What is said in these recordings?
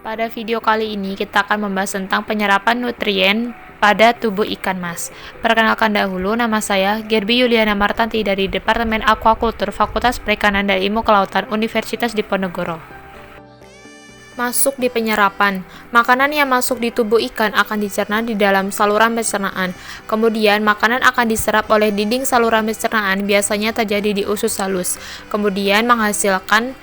Pada video kali ini kita akan membahas tentang penyerapan nutrien pada tubuh ikan mas. Perkenalkan dahulu, nama saya Gerby Yuliana Martanti dari Departemen Aquacultur Fakultas Perikanan dan Ilmu Kelautan Universitas Diponegoro. Masuk di penyerapan. Makanan yang masuk di tubuh ikan akan dicerna di dalam saluran pencernaan. Kemudian makanan akan diserap oleh dinding saluran pencernaan, biasanya terjadi di usus halus. Kemudian menghasilkan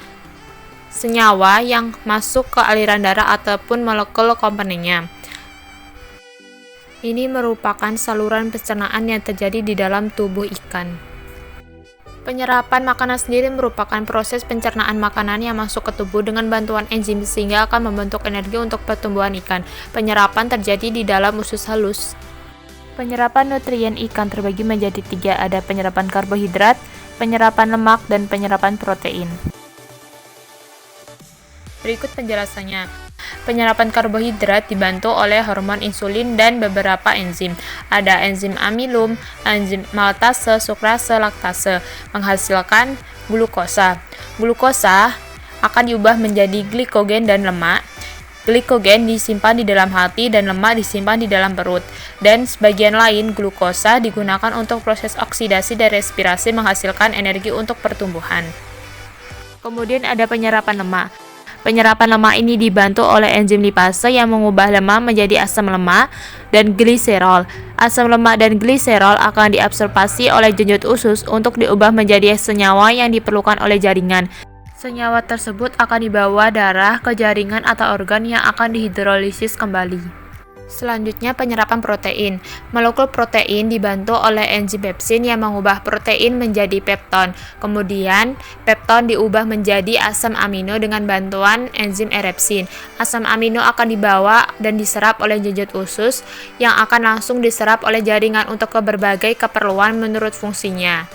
senyawa yang masuk ke aliran darah ataupun molekul komponennya. Ini merupakan saluran pencernaan yang terjadi di dalam tubuh ikan. Penyerapan makanan sendiri merupakan proses pencernaan makanan yang masuk ke tubuh dengan bantuan enzim sehingga akan membentuk energi untuk pertumbuhan ikan. Penyerapan terjadi di dalam usus halus. Penyerapan nutrien ikan terbagi menjadi 3, ada penyerapan karbohidrat, penyerapan lemak, dan penyerapan protein. Berikut penjelasannya. Penyerapan karbohidrat dibantu oleh hormon insulin dan beberapa enzim. Ada enzim amilum, enzim maltase, sukrase, laktase, menghasilkan glukosa. Glukosa akan diubah menjadi glikogen dan lemak. Glikogen disimpan di dalam hati dan lemak disimpan di dalam perut. Dan sebagian lain glukosa digunakan untuk proses oksidasi dan respirasi menghasilkan energi untuk pertumbuhan. Kemudian ada penyerapan lemak. Penyerapan lemak ini dibantu oleh enzim lipase yang mengubah lemak menjadi asam lemak dan gliserol. Asam lemak dan gliserol akan diabsorbasi oleh jenjut usus untuk diubah menjadi senyawa yang diperlukan oleh jaringan. Senyawa tersebut akan dibawa darah ke jaringan atau organ yang akan dihidrolisis kembali. Selanjutnya penyerapan protein. Molekul protein dibantu oleh enzim pepsin yang mengubah protein menjadi pepton. Kemudian pepton diubah menjadi asam amino dengan bantuan enzim erepsin. Asam amino akan dibawa dan diserap oleh jenjut usus yang akan langsung diserap oleh jaringan untuk ke berbagai keperluan menurut fungsinya.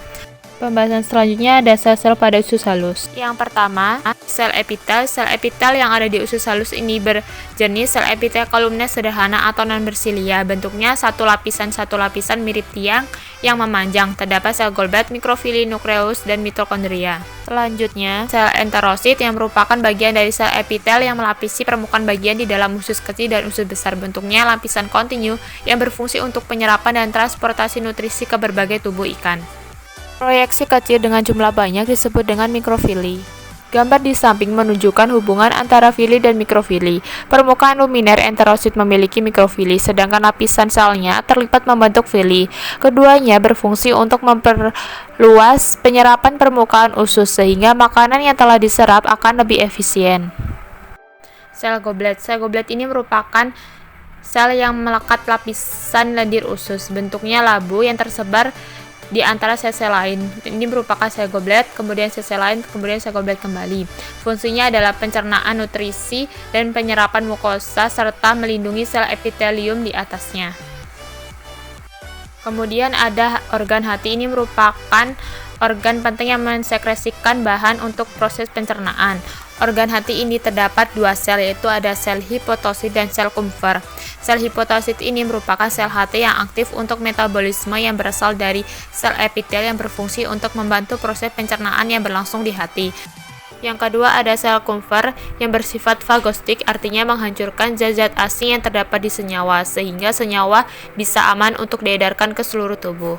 Pembahasan selanjutnya ada sel-sel pada usus halus. Yang pertama, sel epitel. Sel epitel yang ada di usus halus ini berjenis sel epitel kolumner sederhana atau non-bersilia. Bentuknya satu lapisan mirip tiang yang memanjang. Terdapat sel Goldblatt, mikrofili, nukleus, dan mitokondria. Selanjutnya, sel enterosit yang merupakan bagian dari sel epitel yang melapisi permukaan bagian di dalam usus kecil dan usus besar. Bentuknya lapisan kontinu yang berfungsi untuk penyerapan dan transportasi nutrisi ke berbagai tubuh ikan. Proyeksi kecil dengan jumlah banyak disebut dengan mikrofili. Gambar di samping menunjukkan hubungan antara fili dan mikrofili. Permukaan luminer enterosit memiliki mikrofili, sedangkan lapisan selnya terlipat membentuk fili. Keduanya berfungsi untuk memperluas penyerapan permukaan usus sehingga makanan yang telah diserap akan lebih efisien. Sel Goldblatt. Sel Goldblatt ini merupakan sel yang melekat lapisan lendir usus. Bentuknya labu yang tersebar di antara sel-sel lain. Ini merupakan sel Goldblatt, kemudian sel-sel lain, kemudian sel Goldblatt kembali. Fungsinya adalah pencernaan nutrisi dan penyerapan mukosa serta melindungi sel epitelium di atasnya. Kemudian ada organ hati. Ini merupakan organ penting yang mensekresikan bahan untuk proses pencernaan. Organ hati ini terdapat 2 sel, yaitu ada sel hipotosit dan sel Kupffer. Sel hipotosit ini merupakan sel hati yang aktif untuk metabolisme yang berasal dari sel epitel yang berfungsi untuk membantu proses pencernaan yang berlangsung di hati. Yang kedua ada sel Kupffer yang bersifat fagostik, artinya menghancurkan zat-zat asing yang terdapat di senyawa, sehingga senyawa bisa aman untuk diedarkan ke seluruh tubuh.